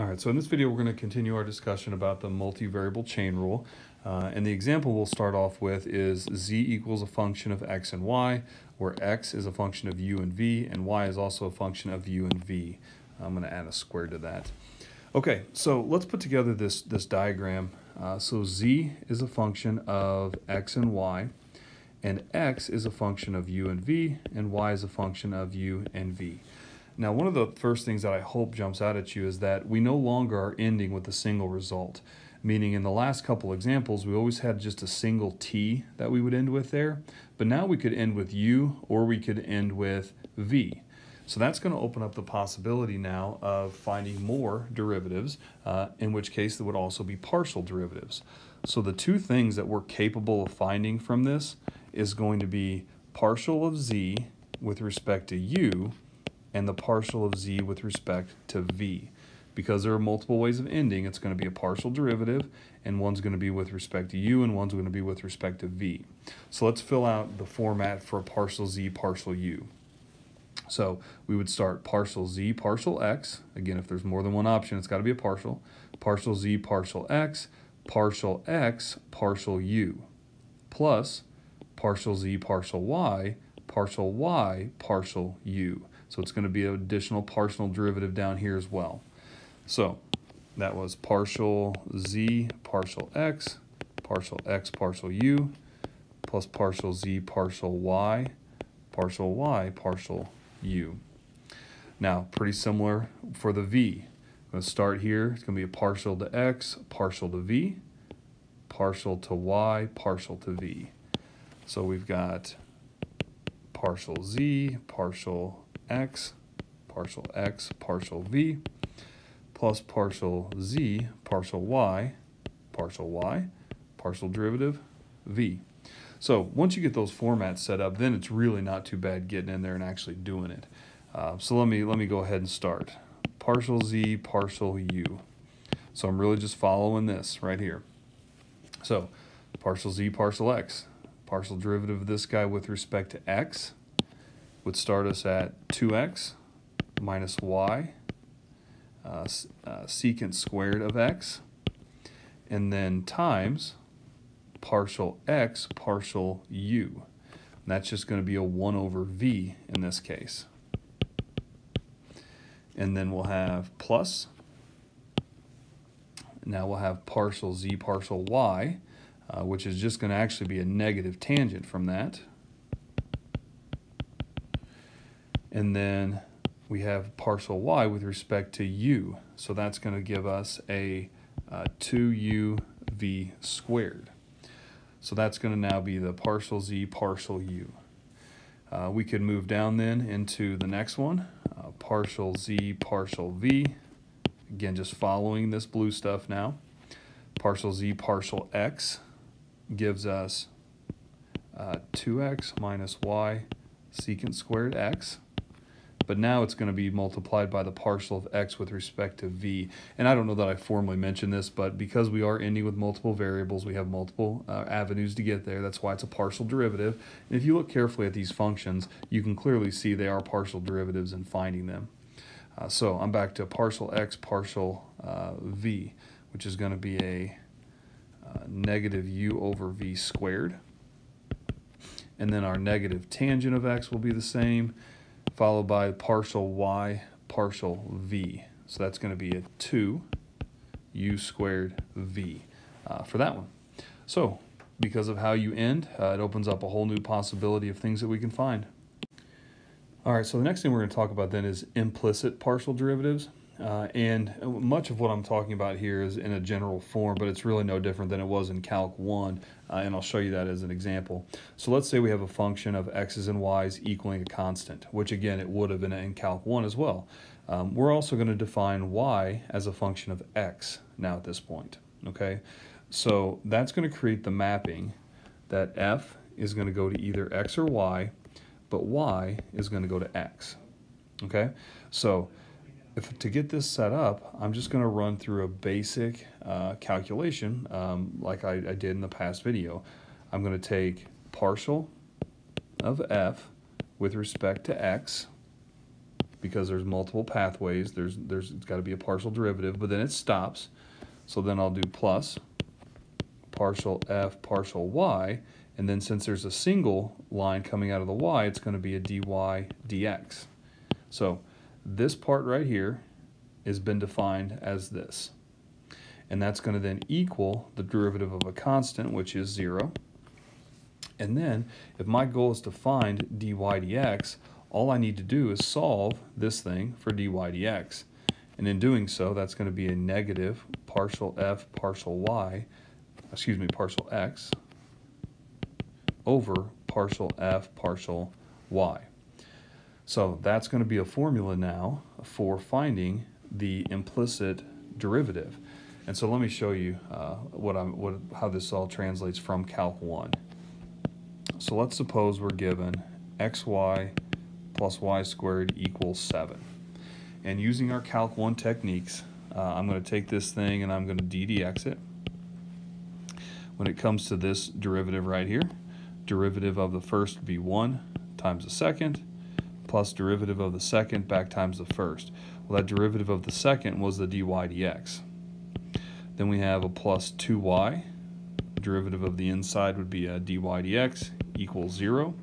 All right, so in this video, we're going to continue our discussion about the multivariable chain rule. And the example we'll start off with is z equals a function of x and y, where x is a function of u and v, and y is also a function of u and v. I'm going to add a square to that. Okay, so let's put together this diagram. So z is a function of x and y, and x is a function of u and v, and y is a function of u and v. Now, one of the first things that I hope jumps out at you is that we no longer are ending with a single result, meaning in the last couple examples, we always had just a single t that we would end with there, but now we could end with u or we could end with v. So that's going to open up the possibility now of finding more derivatives, in which case there would also be partial derivatives. So the two things that we're capable of finding from this is going to be partial of z with respect to u and the partial of z with respect to v. Because there are multiple ways of ending, it's going to be a partial derivative, and one's going to be with respect to u and one's going to be with respect to v. So let's fill out the format for partial z, partial u. So we would start partial z, partial x. Again, if there's more than one option, it's got to be a partial. Partial z, partial x, partial u, plus partial z, partial y, partial u. So it's going to be an additional partial derivative down here as well. So that was partial z, partial x, partial u, plus partial z, partial y, partial u. Now, pretty similar for the v. I'm going to start here. It's going to be a partial to x, partial to v, partial to y, partial to v. So we've got partial z, partial x, partial v, plus partial z, partial y, partial derivative v. So once you get those formats set up, then it's really not too bad getting in there and actually doing it. So let me go ahead and start. Partial z, partial u. So I'm really just following this right here. So partial z, partial x. Partial derivative of this guy with respect to x would start us at 2x minus y, secant squared of x, and then times partial x, partial u. And that's just going to be a 1 over v in this case. And then we'll have plus. Now we'll have partial z, partial y, which is just going to actually be a negative tangent from that. And then we have partial y with respect to u. So that's going to give us a 2uv squared. So that's going to now be the partial z, partial u. We could move down then into the next one, partial z, partial v. Again, just following this blue stuff now. Partial z, partial x gives us 2x minus y secant squared x. But now it's going to be multiplied by the partial of x with respect to v. And I don't know that I formally mentioned this, but because we are ending with multiple variables, we have multiple avenues to get there. That's why it's a partial derivative. And if you look carefully at these functions, you can clearly see they are partial derivatives in finding them. So I'm back to partial x, partial v, which is going to be a negative u over v squared. And then our negative tangent of x will be the same, followed by partial y, partial v. So that's going to be a 2u squared v for that one. So because of how you end, it opens up a whole new possibility of things that we can find. All right, so the next thing we're going to talk about then is implicit partial derivatives. And much of what I'm talking about here is in a general form, but it's really no different than it was in Calc 1, and I'll show you that as an example. So let's say we have a function of x's and y's equaling a constant, which again it would have been in Calc 1 as well. We're also going to define y as a function of x now at this point, okay? So that's going to create the mapping that f is going to go to either x or y, but y is going to go to x, okay? So to get this set up, I'm just going to run through a basic calculation like I did in the past video. I'm going to take partial of f with respect to x because there's multiple pathways. There's it's got to be a partial derivative, but then it stops. So then I'll do plus partial f partial y, and then since there's a single line coming out of the y, it's going to be a dy dx. So this part right here has been defined as this. And that's going to then equal the derivative of a constant, which is 0. And then, if my goal is to find dy dx, all I need to do is solve this thing for dy dx. And in doing so, that's going to be a negative partial f partial x over partial f partial y. So that's going to be a formula now for finding the implicit derivative. And so let me show you how this all translates from Calc 1. So let's suppose we're given xy plus y squared equals 7. And using our Calc 1 techniques, I'm going to take this thing and I'm going to ddx it. When it comes to this derivative right here, derivative of the first would be 1 times the second, plus derivative of the second back times the first. Well, that derivative of the second was the dy dx. Then we have a plus 2y. Derivative of the inside would be a dy dx equals 0.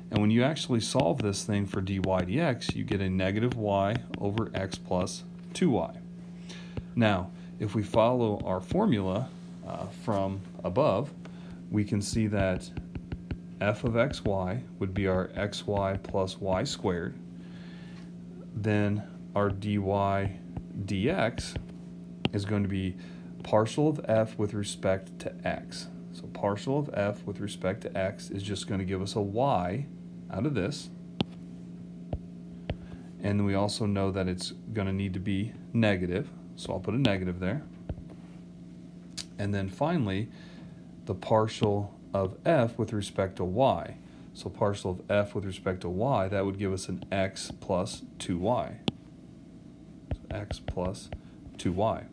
And when you actually solve this thing for dy dx, you get a negative y over x plus 2y. Now, if we follow our formula from above, we can see that f of xy would be our xy plus y squared. Then our dy dx is going to be partial of f with respect to x. So partial of f with respect to x is just going to give us a y out of this. And we also know that it's going to need to be negative, so I'll put a negative there. And then finally, the partial of f with respect to y. So partial of f with respect to y, that would give us an x plus 2y. So x plus 2y.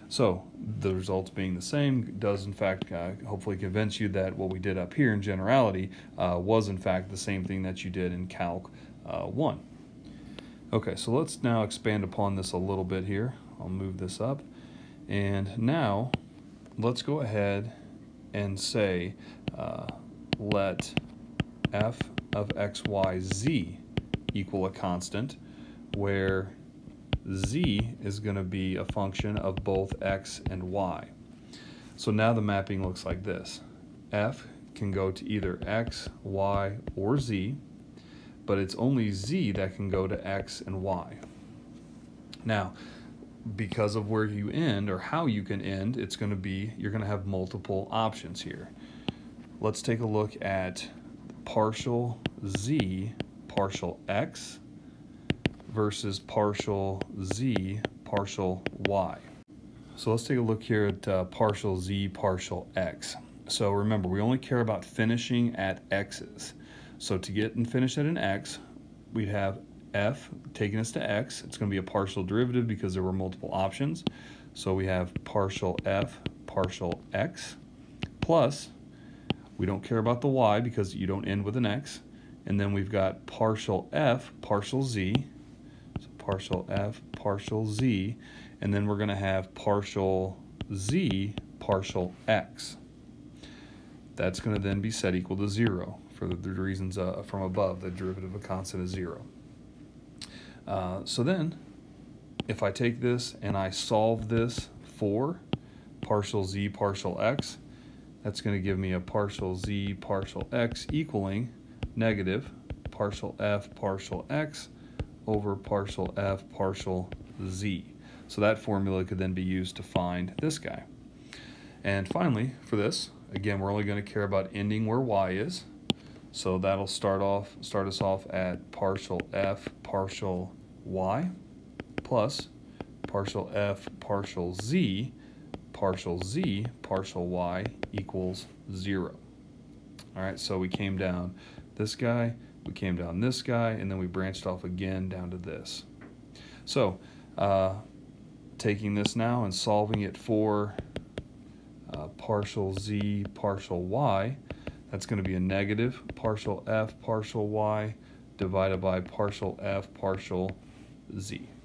So the results being the same does in fact hopefully convince you that what we did up here in generality was in fact the same thing that you did in Calc 1. Okay, so let's now expand upon this a little bit here. I'll move this up. And now let's go ahead and say let f of xyz equal a constant where z is going to be a function of both x and y. So now the mapping looks like this. F can go to either x, y, or z, but it's only z that can go to x and y. Now, because of where you end or how you can end, it's going to be, you're going to have multiple options here. Let's take a look at partial z, partial x, versus partial z, partial y. So let's take a look here at partial z, partial x. So remember, we only care about finishing at x's. So to get and finish at an x, we'd have f taking us to x. It's going to be a partial derivative because there were multiple options. So we have partial f, partial x, plus, we don't care about the y because you don't end with an x. And then we've got partial f, partial z, partial f, partial z, and then we're going to have partial z, partial x. That's going to then be set equal to 0 for the reasons from above. The derivative of a constant is 0. So then, if I take this and I solve this for partial z, partial x, that's going to give me a partial z, partial x equaling negative partial f, partial x over partial f, partial z. So that formula could then be used to find this guy. And finally, for this, again, we're only going to care about ending where y is. So that'll start us off at partial f, partial y, plus partial f, partial z, partial y equals 0. All right, so we came down this guy, we came down this guy, and then we branched off again down to this. So taking this now and solving it for partial z, partial y, that's going to be a negative partial f, partial y divided by partial f, partial z.